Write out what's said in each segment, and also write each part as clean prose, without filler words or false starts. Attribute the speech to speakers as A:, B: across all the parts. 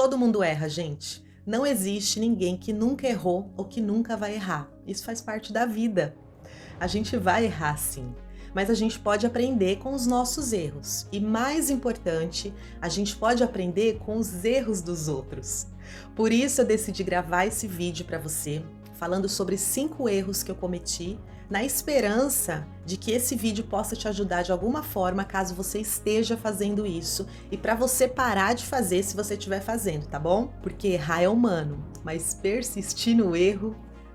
A: Todo mundo erra, gente. Não existe ninguém que nunca errou ou que nunca vai errar. Isso faz parte da vida. A gente vai errar sim, mas a gente pode aprender com os nossos erros. E mais importante, a gente pode aprender com os erros dos outros. Por isso eu decidi gravar esse vídeo para você, falando sobre 5 erros que eu cometi, na esperança de que esse vídeo possa te ajudar de alguma forma caso você esteja fazendo isso e para você parar de fazer se você estiver fazendo, tá bom? Porque errar é humano, mas persistir no erro,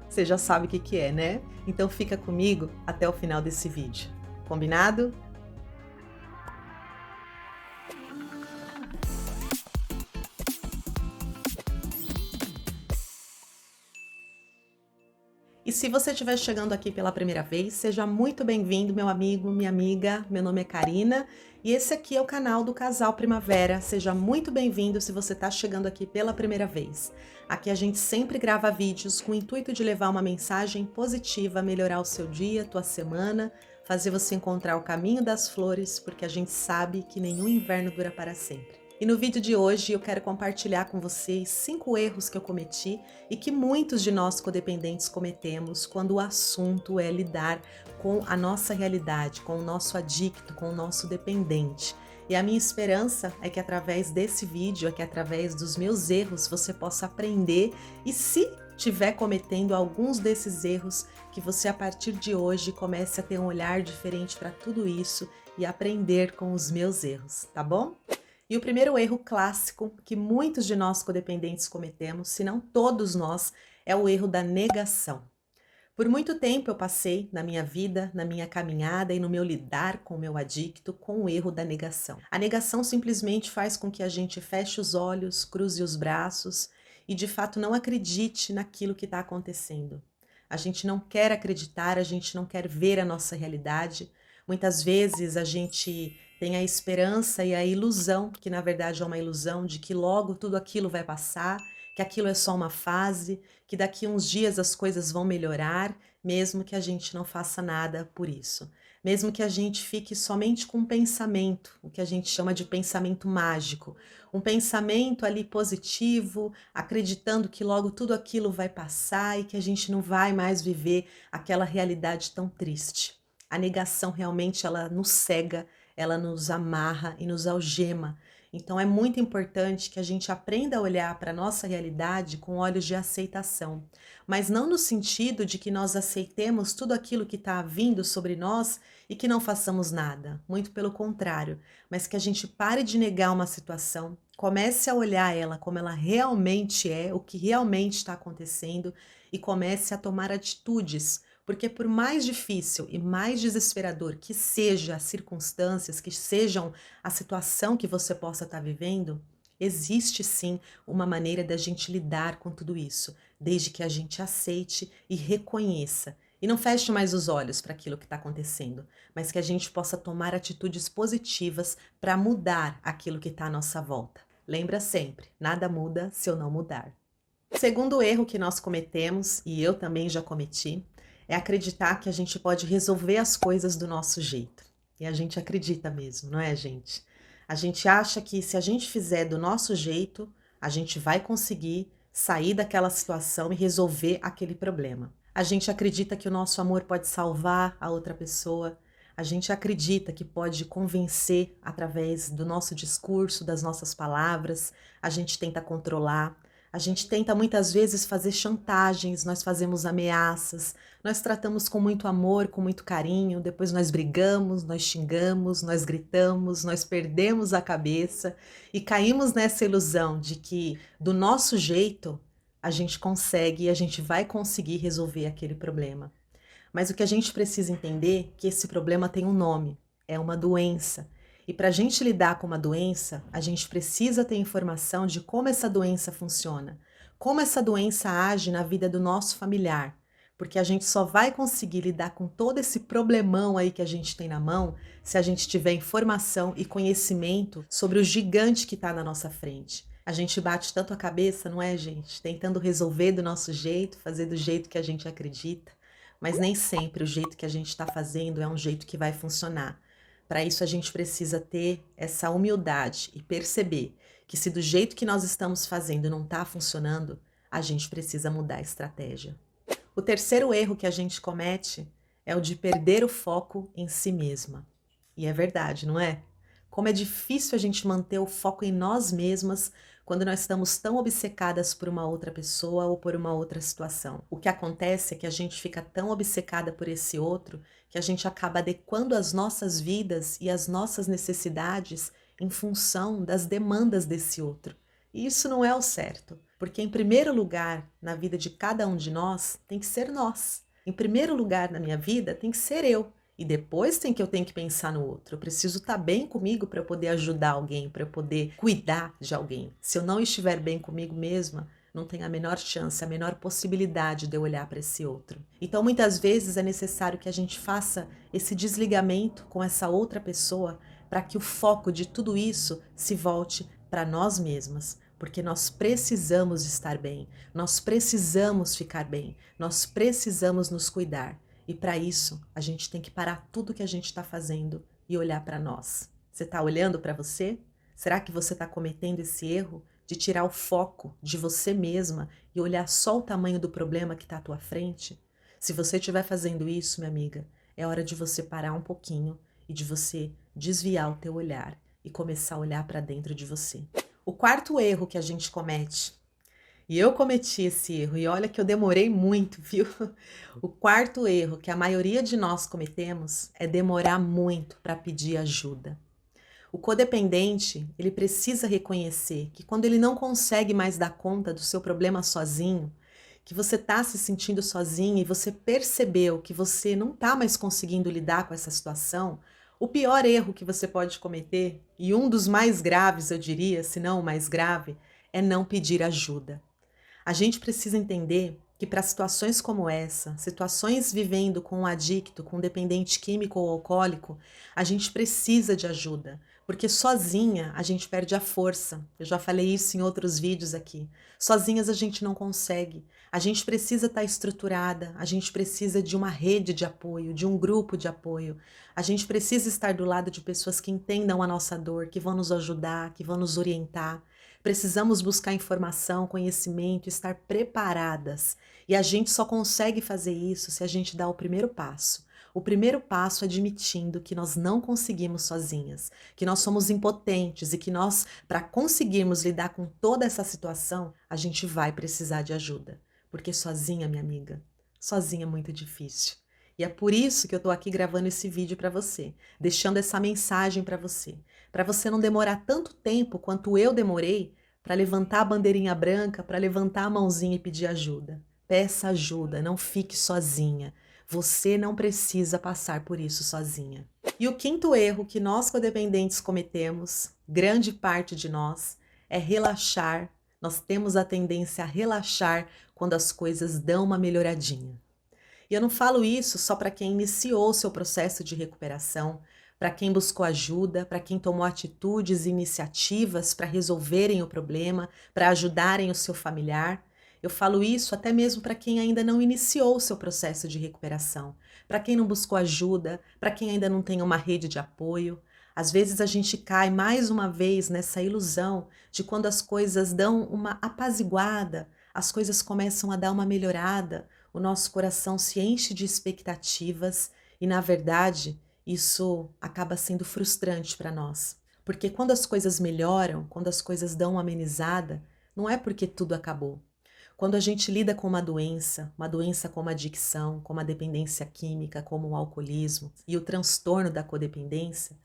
A: você já sabe o que é, né? Então fica comigo até o final desse vídeo. Combinado? E se você estiver chegando aqui pela primeira vez, seja muito bem-vindo, meu amigo, minha amiga. Meu nome é Karina e esse aqui é o canal do Casal Primavera. Seja muito bem-vindo se você está chegando aqui pela primeira vez. Aqui a gente sempre grava vídeos com o intuito de levar uma mensagem positiva, melhorar o seu dia, tua semana, fazer você encontrar o caminho das flores, porque a gente sabe que nenhum inverno dura para sempre. E no vídeo de hoje eu quero compartilhar com vocês 5 erros que eu cometi e que muitos de nós codependentes cometemos quando o assunto é lidar com a nossa realidade, com o nosso adicto, com o nosso dependente. E a minha esperança é que através desse vídeo, é que através dos meus erros você possa aprender e se estiver cometendo alguns desses erros, que você a partir de hoje comece a ter um olhar diferente para tudo isso e aprender com os meus erros, tá bom? E o primeiro erro clássico que muitos de nós codependentes cometemos, se não todos nós, é o erro da negação. Por muito tempo eu passei na minha vida, na minha caminhada e no meu lidar com o meu adicto com o erro da negação. A negação simplesmente faz com que a gente feche os olhos, cruze os braços e de fato não acredite naquilo que está acontecendo. A gente não quer acreditar, a gente não quer ver a nossa realidade. Muitas vezes a gente tem a esperança e a ilusão, que na verdade é uma ilusão, de que logo tudo aquilo vai passar, que aquilo é só uma fase, que daqui uns dias as coisas vão melhorar, mesmo que a gente não faça nada por isso. Mesmo que a gente fique somente com um pensamento, o que a gente chama de pensamento mágico. Um pensamento ali positivo, acreditando que logo tudo aquilo vai passar e que a gente não vai mais viver aquela realidade tão triste. A negação realmente ela nos cega, ela nos amarra e nos algema. Então é muito importante que a gente aprenda a olhar para a nossa realidade com olhos de aceitação, mas não no sentido de que nós aceitemos tudo aquilo que está vindo sobre nós e que não façamos nada, muito pelo contrário, mas que a gente pare de negar uma situação, comece a olhar ela como ela realmente é, o que realmente está acontecendo e comece a tomar atitudes. Porque por mais difícil e mais desesperador que seja as circunstâncias, que sejam a situação que você possa estar vivendo, existe sim uma maneira da gente lidar com tudo isso, desde que a gente aceite e reconheça. E não feche mais os olhos para aquilo que está acontecendo, mas que a gente possa tomar atitudes positivas para mudar aquilo que está à nossa volta. Lembra sempre, nada muda se eu não mudar. O segundo erro que nós cometemos, e eu também já cometi, é acreditar que a gente pode resolver as coisas do nosso jeito. E a gente acredita mesmo, não é, gente? A gente acha que se a gente fizer do nosso jeito, a gente vai conseguir sair daquela situação e resolver aquele problema. A gente acredita que o nosso amor pode salvar a outra pessoa. A gente acredita que pode convencer através do nosso discurso, das nossas palavras. A gente tenta controlar. A gente tenta muitas vezes fazer chantagens, nós fazemos ameaças, nós tratamos com muito amor, com muito carinho, depois nós brigamos, nós xingamos, nós gritamos, nós perdemos a cabeça e caímos nessa ilusão de que do nosso jeito a gente consegue e a gente vai conseguir resolver aquele problema. Mas o que a gente precisa entender é que esse problema tem um nome, é uma doença. E para a gente lidar com uma doença, a gente precisa ter informação de como essa doença funciona, como essa doença age na vida do nosso familiar, porque a gente só vai conseguir lidar com todo esse problemão aí que a gente tem na mão se a gente tiver informação e conhecimento sobre o gigante que está na nossa frente. A gente bate tanto a cabeça, não é, gente? Tentando resolver do nosso jeito, fazer do jeito que a gente acredita, mas nem sempre o jeito que a gente está fazendo é um jeito que vai funcionar. Para isso a gente precisa ter essa humildade e perceber que se do jeito que nós estamos fazendo não está funcionando, a gente precisa mudar a estratégia. O terceiro erro que a gente comete é o de perder o foco em si mesma. E é verdade, não é? Como é difícil a gente manter o foco em nós mesmas quando nós estamos tão obcecadas por uma outra pessoa ou por uma outra situação. O que acontece é que a gente fica tão obcecada por esse outro que a gente acaba adequando as nossas vidas e as nossas necessidades em função das demandas desse outro. E isso não é o certo, porque em primeiro lugar na vida de cada um de nós tem que ser nós. Em primeiro lugar na minha vida tem que ser eu. E depois eu tenho que pensar no outro. Eu preciso estar bem comigo para eu poder ajudar alguém, para eu poder cuidar de alguém. Se eu não estiver bem comigo mesma, não tem a menor chance, a menor possibilidade de eu olhar para esse outro. Então, muitas vezes é necessário que a gente faça esse desligamento com essa outra pessoa para que o foco de tudo isso se volte para nós mesmas. Porque nós precisamos estar bem, nós precisamos ficar bem, nós precisamos nos cuidar. E para isso, a gente tem que parar tudo que a gente está fazendo e olhar para nós. Você está olhando para você? Será que você está cometendo esse erro de tirar o foco de você mesma e olhar só o tamanho do problema que está à tua frente? Se você estiver fazendo isso, minha amiga, é hora de você parar um pouquinho e de você desviar o teu olhar e começar a olhar para dentro de você. O quarto erro que a gente comete, e eu cometi esse erro, e olha que eu demorei muito, viu? O quarto erro que a maioria de nós cometemos é demorar muito para pedir ajuda. O codependente, ele precisa reconhecer que quando ele não consegue mais dar conta do seu problema sozinho, que você está se sentindo sozinho e você percebeu que você não está mais conseguindo lidar com essa situação, o pior erro que você pode cometer, e um dos mais graves, eu diria, se não o mais grave, é não pedir ajuda. A gente precisa entender que para situações como essa, situações vivendo com um adicto, com um dependente químico ou alcoólico, a gente precisa de ajuda, porque sozinha a gente perde a força. Eu já falei isso em outros vídeos aqui. Sozinhas a gente não consegue. A gente precisa estar estruturada, a gente precisa de uma rede de apoio, de um grupo de apoio. A gente precisa estar do lado de pessoas que entendam a nossa dor, que vão nos ajudar, que vão nos orientar. Precisamos buscar informação, conhecimento, estar preparadas. E a gente só consegue fazer isso se a gente dá o primeiro passo. O primeiro passo admitindo que nós não conseguimos sozinhas, que nós somos impotentes e que nós, para conseguirmos lidar com toda essa situação, a gente vai precisar de ajuda. Porque sozinha, minha amiga, sozinha é muito difícil. E é por isso que eu estou aqui gravando esse vídeo para você, deixando essa mensagem para você não demorar tanto tempo quanto eu demorei para levantar a bandeirinha branca, para levantar a mãozinha e pedir ajuda. Peça ajuda, não fique sozinha. Você não precisa passar por isso sozinha. E o quinto erro que nós codependentes cometemos, grande parte de nós, é relaxar. Nós temos a tendência a relaxar quando as coisas dão uma melhoradinha. E eu não falo isso só para quem iniciou o seu processo de recuperação, para quem buscou ajuda, para quem tomou atitudes e iniciativas para resolverem o problema, para ajudarem o seu familiar. Eu falo isso até mesmo para quem ainda não iniciou o seu processo de recuperação, para quem não buscou ajuda, para quem ainda não tem uma rede de apoio. Às vezes a gente cai mais uma vez nessa ilusão de quando as coisas dão uma apaziguada, as coisas começam a dar uma melhorada, o nosso coração se enche de expectativas e, na verdade, isso acaba sendo frustrante para nós. Porque quando as coisas melhoram, quando as coisas dão uma amenizada, não é porque tudo acabou. Quando a gente lida com uma doença como a adicção, como a dependência química, como o alcoolismo e o transtorno da codependência,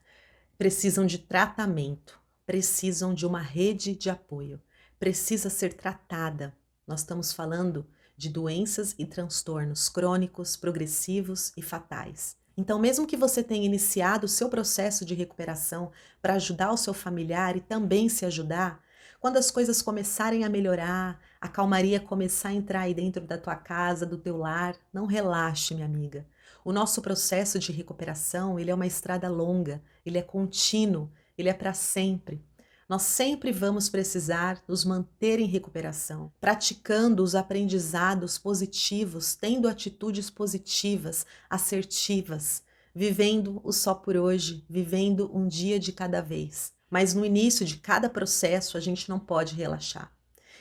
A: precisam de tratamento, precisam de uma rede de apoio, precisa ser tratada. Nós estamos falando de doenças e transtornos crônicos, progressivos e fatais. Então, mesmo que você tenha iniciado o seu processo de recuperação para ajudar o seu familiar e também se ajudar, quando as coisas começarem a melhorar, a calmaria começar a entrar aí dentro da tua casa, do teu lar, não relaxe, minha amiga. O nosso processo de recuperação, ele é uma estrada longa, ele é contínuo, ele é para sempre. Nós sempre vamos precisar nos manter em recuperação, praticando os aprendizados positivos, tendo atitudes positivas, assertivas, vivendo o só por hoje, vivendo um dia de cada vez. Mas no início de cada processo, a gente não pode relaxar.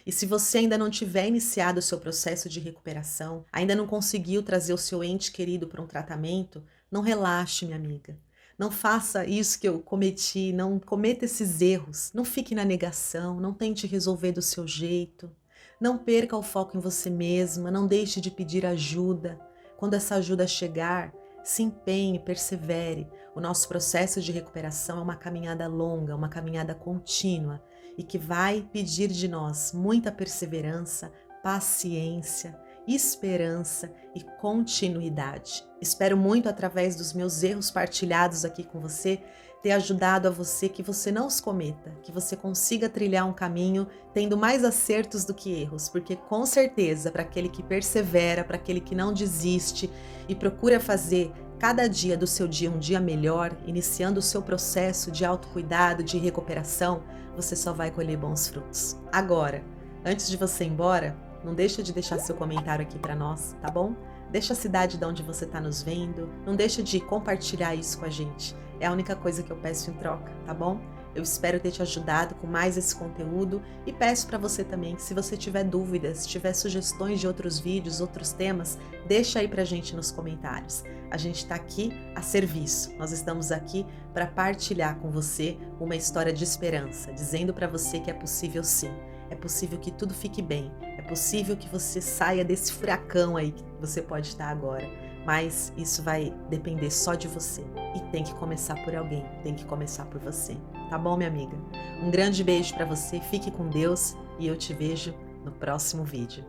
A: E se você ainda não tiver iniciado o seu processo de recuperação, ainda não conseguiu trazer o seu ente querido para um tratamento, não relaxe, minha amiga. Não faça isso que eu cometi, não cometa esses erros. Não fique na negação, não tente resolver do seu jeito. Não perca o foco em você mesma, não deixe de pedir ajuda. Quando essa ajuda chegar, se empenhe, persevere. O nosso processo de recuperação é uma caminhada longa, uma caminhada contínua e que vai pedir de nós muita perseverança, paciência, esperança e continuidade. Espero muito, através dos meus erros partilhados aqui com você, ter ajudado a você que você não os cometa, que você consiga trilhar um caminho tendo mais acertos do que erros, porque com certeza, para aquele que persevera, para aquele que não desiste e procura fazer cada dia do seu dia um dia melhor, iniciando o seu processo de autocuidado, de recuperação, você só vai colher bons frutos. Agora, antes de você ir embora, não deixa de deixar seu comentário aqui para nós, tá bom? Deixa a cidade de onde você está nos vendo, não deixa de compartilhar isso com a gente. É a única coisa que eu peço em troca, tá bom? Eu espero ter te ajudado com mais esse conteúdo e peço para você também, se você tiver dúvidas, tiver sugestões de outros vídeos, outros temas, deixa aí pra gente nos comentários. A gente está aqui a serviço. Nós estamos aqui para partilhar com você uma história de esperança, dizendo para você que é possível sim. É possível que tudo fique bem. É possível que você saia desse furacão aí que você pode estar agora. Mas isso vai depender só de você. E tem que começar por alguém. Tem que começar por você. Tá bom, minha amiga? Um grande beijo para você. Fique com Deus e eu te vejo no próximo vídeo.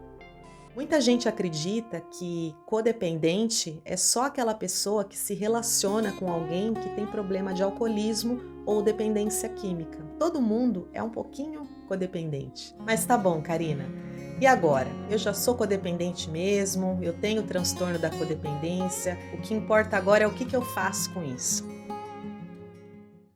A: Muita gente acredita que codependente é só aquela pessoa que se relaciona com alguém que tem problema de alcoolismo ou dependência química. Todo mundo é um pouquinho codependente. Mas tá bom, Karina. E agora? Eu já sou codependente mesmo, eu tenho o transtorno da codependência. O que importa agora é o que eu faço com isso.